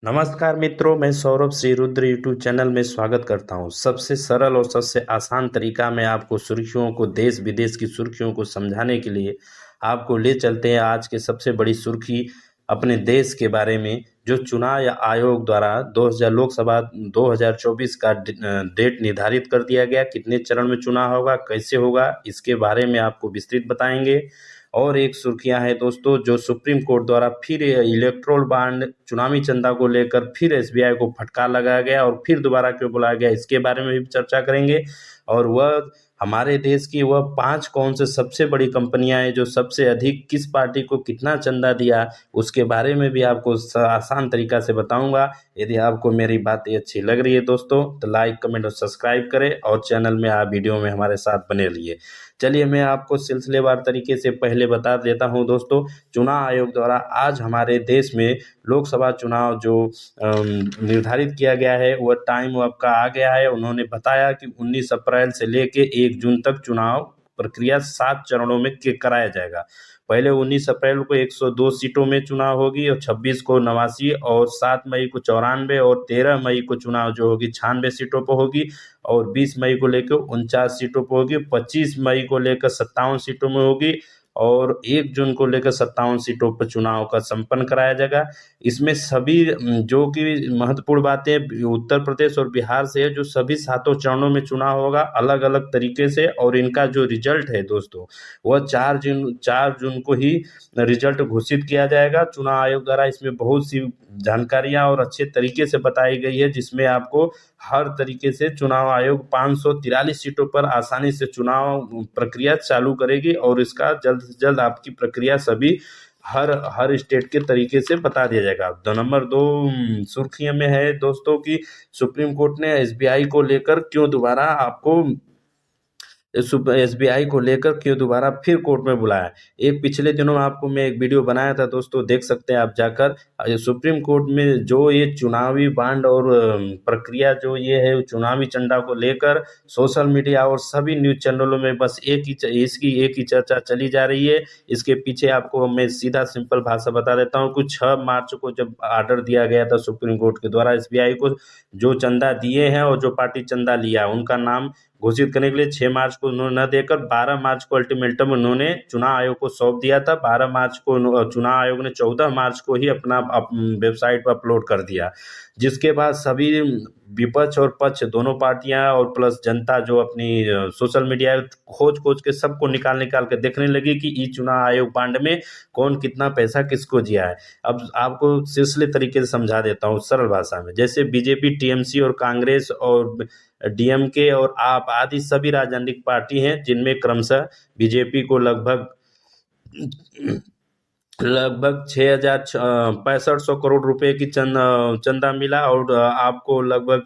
नमस्कार मित्रों, मैं सौरभ श्री रुद्र यूट्यूब चैनल में स्वागत करता हूं। सबसे सरल और सबसे आसान तरीका में आपको सुर्खियों को, देश विदेश की सुर्खियों को समझाने के लिए आपको ले चलते हैं। आज के सबसे बड़ी सुर्खी अपने देश के बारे में, जो चुनाव आयोग द्वारा 2000 लोकसभा 2024 का डेट निर्धारित कर दिया गया। कितने चरण में चुनाव होगा, कैसे होगा, इसके बारे में आपको विस्तृत बताएंगे। और एक सुर्खियां हैं दोस्तों, जो सुप्रीम कोर्ट द्वारा फिर इलेक्ट्रोल बॉन्ड चुनावी चंदा को लेकर फिर एसबीआई को फटकार लगाया गया और फिर दोबारा क्यों बुलाया गया, इसके बारे में भी चर्चा करेंगे। और वह हमारे देश की वह 5 कौन से सबसे बड़ी कंपनियां हैं जो सबसे अधिक किस पार्टी को कितना चंदा दिया, उसके बारे में भी आपको आसान तरीका से बताऊंगा। यदि आपको मेरी बातें अच्छी लग रही है दोस्तों, तो लाइक, कमेंट और सब्सक्राइब करें और चैनल में आप वीडियो में हमारे साथ बने रहिए। चलिए मैं आपको सिलसिलेवार तरीके से पहले बता देता हूं दोस्तों। चुनाव आयोग द्वारा आज हमारे देश में लोकसभा चुनाव जो निर्धारित किया गया है, वह टाइम अब का आ गया है। उन्होंने बताया कि 19 अप्रैल से लेके 1 जून तक चुनाव प्रक्रिया 7 चरणों में कराया जाएगा। पहले 19 अप्रैल को 102 सीटों में चुनाव होगी और 26 को 89 और 7 मई को 94 और 13 मई को चुनाव जो होगी 96 सीटों पर होगी और 20 मई को लेकर 49 सीटों पर होगी, 25 मई को लेकर 57 सीटों में होगी और 1 जून को लेकर 57 सीटों पर चुनाव का संपन्न कराया जाएगा। इसमें सभी जो कि महत्वपूर्ण बातें उत्तर प्रदेश और बिहार से है, जो सभी 7 चरणों में चुनाव होगा अलग अलग तरीके से, और इनका जो रिजल्ट है दोस्तों, वह 4 जून को ही रिजल्ट घोषित किया जाएगा। चुनाव आयोग द्वारा इसमें बहुत सी जानकारियां और अच्छे तरीके से बताई गई है, जिसमें आपको हर तरीके से चुनाव आयोग 543 सीटों पर आसानी से चुनाव प्रक्रिया चालू करेगी और इसका जल्द से जल्द आपकी प्रक्रिया सभी हर स्टेट के तरीके से बता दिया जाएगा। नंबर 2 सुर्खियों में है दोस्तों कि सुप्रीम कोर्ट ने एसबीआई को लेकर क्यों दोबारा आपको एसबीआई को लेकर क्यों दोबारा फिर कोर्ट में बुलाया। एक पिछले दिनों आपको मैं एक वीडियो बनाया था दोस्तों, देख सकते हैं आप जाकर। सुप्रीम कोर्ट में जो ये चुनावी बांड और प्रक्रिया जो ये है चुनावी चंदा को लेकर सोशल मीडिया और सभी न्यूज चैनलों में बस इसकी एक ही चर्चा चली जा रही है। इसके पीछे आपको मैं सीधा सिंपल भाषा बता देता हूँ। कुछ 6 मार्च को जब आर्डर दिया गया था सुप्रीम कोर्ट के द्वारा एसबीआई को, जो चंदा दिए हैं और जो पार्टी चंदा लिया उनका नाम घोषित करने के लिए 6 मार्च को उन्होंने न देकर 12 मार्च को अल्टीमेटम उन्होंने चुनाव आयोग को सौंप दिया था। 12 मार्च को चुनाव आयोग ने 14 मार्च को ही अपना वेबसाइट पर अपलोड कर दिया, जिसके बाद सभी विपक्ष और पक्ष दोनों पार्टियां और प्लस जनता जो अपनी सोशल मीडिया खोज के सबको निकाल के देखने लगी कि ई चुनाव आयोग बांड में कौन कितना पैसा किसको दिया है। अब आपको सिलसिले तरीके से समझा देता हूँ सरल भाषा में। जैसे बीजेपी, टीएमसी और कांग्रेस और डीएमके और आप आदि सभी राजनीतिक पार्टी हैं, जिनमें क्रमशः बीजेपी को लगभग 6,6500 करोड़ रुपए की चंदा मिला और आपको लगभग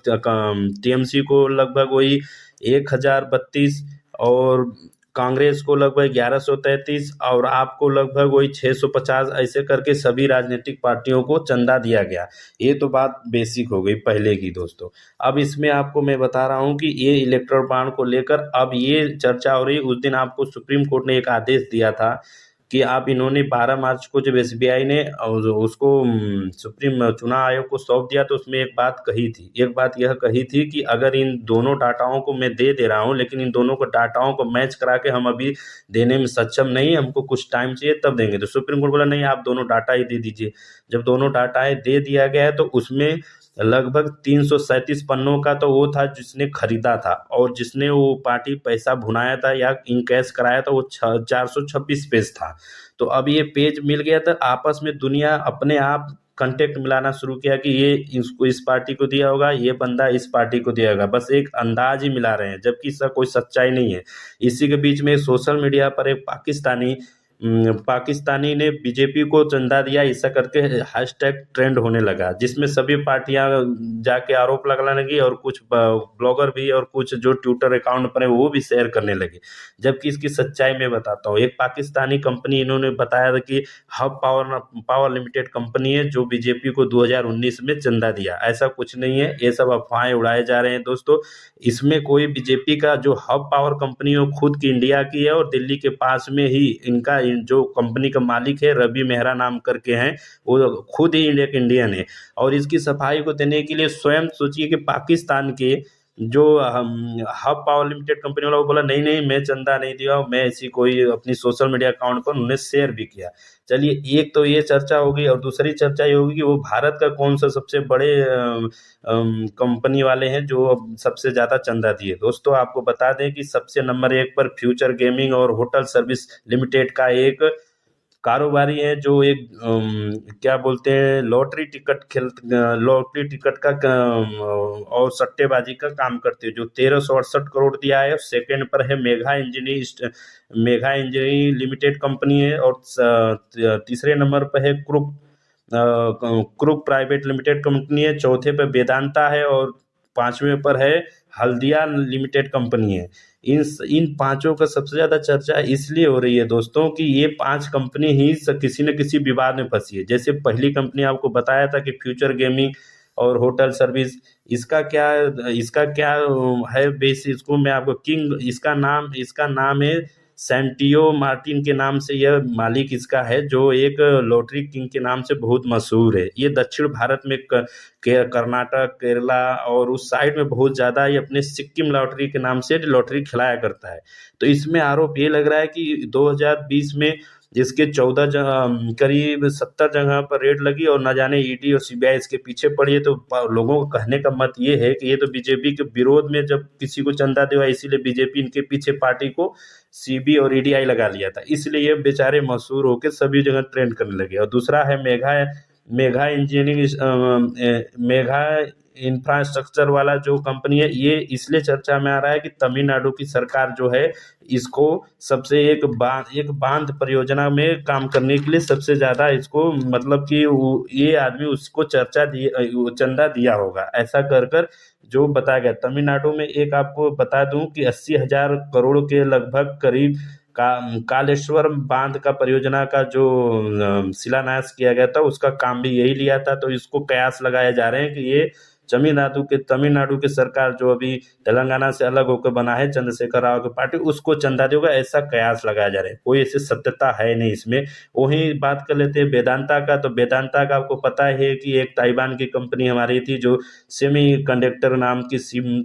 टीएमसी को लगभग वही 1,032 और कांग्रेस को लगभग 1133 और आपको लगभग वही 650, ऐसे करके सभी राजनीतिक पार्टियों को चंदा दिया गया। ये तो बात बेसिक हो गई पहले की दोस्तों। अब इसमें आपको मैं बता रहा हूँ कि ये इलेक्ट्रोल बॉन्ड को लेकर अब ये चर्चा हो रही। उस दिन आपको सुप्रीम कोर्ट ने एक आदेश दिया था कि आप इन्होंने 12 मार्च को जब एसबीआई ने और उसको सुप्रीम चुनाव आयोग को सौंप दिया, तो उसमें एक बात यह कही थी कि अगर इन दोनों डाटाओं को मैं दे रहा हूं, लेकिन इन दोनों को डाटाओं को मैच करा के हम अभी देने में सक्षम नहीं, हमको कुछ टाइम चाहिए तब देंगे। तो सुप्रीम कोर्ट बोला नहीं, आप दोनों डाटा ही दे दीजिए। जब दोनों डाटा दे दिया गया है तो उसमें लगभग 337 पन्नों का तो वो था जिसने खरीदा था, और जिसने वो पार्टी पैसा भुनाया था या इन कैश कराया था वो 426 पेज था। तो अब ये पेज मिल गया था, आपस में दुनिया अपने आप कंटेक्ट मिलाना शुरू किया कि ये इसको इस पार्टी को दिया होगा, ये बंदा इस पार्टी को दिया होगा, बस एक अंदाज ही मिला रहे हैं, जबकि इसका कोई सच्चाई नहीं है। इसी के बीच में सोशल मीडिया पर एक पाकिस्तानी ने बीजेपी को चंदा दिया, ऐसा करके हैशटैग ट्रेंड होने लगा, जिसमें सभी पार्टियां जाके आरोप लगाने लगी और कुछ ब्लॉगर भी और कुछ जो ट्विटर अकाउंट पर है वो भी शेयर करने लगे। जबकि इसकी सच्चाई मैं बताता हूँ। एक पाकिस्तानी कंपनी इन्होंने बताया था कि हब पावर लिमिटेड कंपनी है जो बीजेपी को 2019 में चंदा दिया। ऐसा कुछ नहीं है, ये सब अफवाहें उड़ाए जा रहे हैं दोस्तों। इसमें कोई बीजेपी का जो हब पावर कंपनी है खुद की इंडिया की है और दिल्ली के पास में ही इनका जो कंपनी का मालिक है रवि मेहरा नाम करके हैं, वो खुद ही एक इंडियन है। और इसकी सफाई को देने के लिए स्वयं सोचिए कि पाकिस्तान के जो हब पावर लिमिटेड कंपनी वाला, वो बोला नहीं नहीं मैं चंदा नहीं दिया, मैं ऐसी कोई अपनी सोशल मीडिया अकाउंट पर उन्होंने शेयर भी किया। चलिए एक तो ये चर्चा होगी, और दूसरी चर्चा ये होगी कि वो भारत का कौन सा सबसे बड़े कंपनी वाले हैं जो अब सबसे ज़्यादा चंदा दिए। दोस्तों आपको बता दें कि सबसे नंबर 1 पर फ्यूचर गेमिंग और होटल सर्विस लिमिटेड का एक कारोबारी है, जो एक क्या बोलते हैं लॉटरी टिकट का और सट्टेबाजी का काम करते हैं, जो 1368 करोड़ दिया है। सेकंड पर है मेघा इंजीनियरिंग लिमिटेड कंपनी है, और तीसरे नंबर पर है क्रुक प्राइवेट लिमिटेड कंपनी है। चौथे पर वेदांता है, और पांचवें पर है हल्दिया लिमिटेड कंपनी है। इन पांचों का सबसे ज्यादा चर्चा इसलिए हो रही है दोस्तों कि ये 5 कंपनी ही किसी न किसी विवाद में फंसी है। जैसे पहली कंपनी आपको बताया था कि फ्यूचर गेमिंग और होटल सर्विस, इसका क्या है बेस, इसको मैं आपको इसका नाम है सैंटियो मार्टिन के नाम से, यह मालिक इसका है, जो एक लॉटरी किंग के नाम से बहुत मशहूर है। ये दक्षिण भारत में कर्नाटक, केरला और उस साइड में बहुत ज़्यादा ये अपने सिक्किम लॉटरी के नाम से लॉटरी खिलाया करता है। तो इसमें आरोप ये लग रहा है कि 2020 में जिसके 14 करीब 70 जगह पर रेड लगी, और न जाने ईडी और सीबीआई इसके पीछे पड़ी है। तो लोगों को कहने का मत ये है कि ये तो बीजेपी के विरोध में जब किसी को चंदा दिया, इसीलिए बीजेपी इनके पीछे पार्टी को सीबी और ईडीआई लगा लिया था, इसलिए ये बेचारे मशहूर होकर सभी जगह ट्रेंड करने लगे। और दूसरा है मेघा इंजीनियरिंग, मेघा इंफ्रास्ट्रक्चर वाला जो कंपनी है, ये इसलिए चर्चा में आ रहा है कि तमिलनाडु की सरकार जो है इसको सबसे एक बांध परियोजना में काम करने के लिए सबसे ज्यादा इसको, मतलब कि ये आदमी उसको चंदा दिया होगा, ऐसा कर कर जो बताया गया। तमिलनाडु में एक आपको बता दूं कि 80,000 करोड़ के लगभग करीब कालेश्वर बांध का परियोजना का जो शिलान्यास किया गया था, उसका काम भी यही लिया था। तो इसको कयास लगाए जा रहे हैं कि ये तमिलनाडु के सरकार जो अभी तेलंगाना से अलग होकर बना है चंद्रशेखर राव की पार्टी, उसको चंदा देगा, ऐसा कयास लगाया जा रहा है। कोई ऐसी सत्यता है नहीं इसमें। वहीं बात कर लेते हैं वेदांता का। तो वेदांता का आपको पता है कि एक ताइवान की कंपनी हमारी थी, जो सेमी कंडक्टर नाम की सिम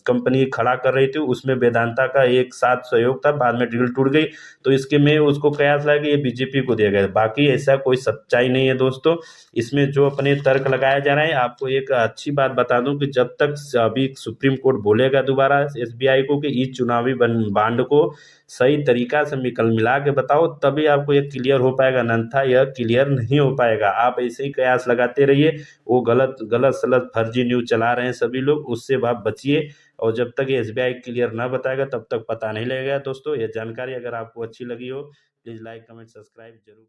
कंपनी खड़ा कर रही थी, उसमें वेदांता का एक साथ सहयोग था, बाद में डील टूट गई। तो इसके में उसको कयास लगा कि ये बीजेपी को दिया गया। बाकी ऐसा कोई सच्चाई नहीं है दोस्तों, इसमें जो अपने तर्क लगाए जा रहे हैं। आपको एक अच्छी बात बता दूं कि जब तक अभी सुप्रीम कोर्ट बोलेगा दोबारा एसबीआई को कि इस चुनावी बांड को सही तरीका से मिला के बताओ, तभी आपको ये क्लियर हो पाएगा, अन्यथा यह क्लियर नहीं हो पाएगा। आप ऐसे ही कयास लगाते रहिए, वो गलत गलत सलत फर्जी न्यूज चला रहे हैं सभी लोग, उससे आप बचिए। और जब तक ये एसबीआई क्लियर ना बताएगा तब तक पता नहीं लगेगा। दोस्तों ये जानकारी अगर आपको अच्छी लगी हो, प्लीज़ लाइक कमेंट सब्सक्राइब जरूर।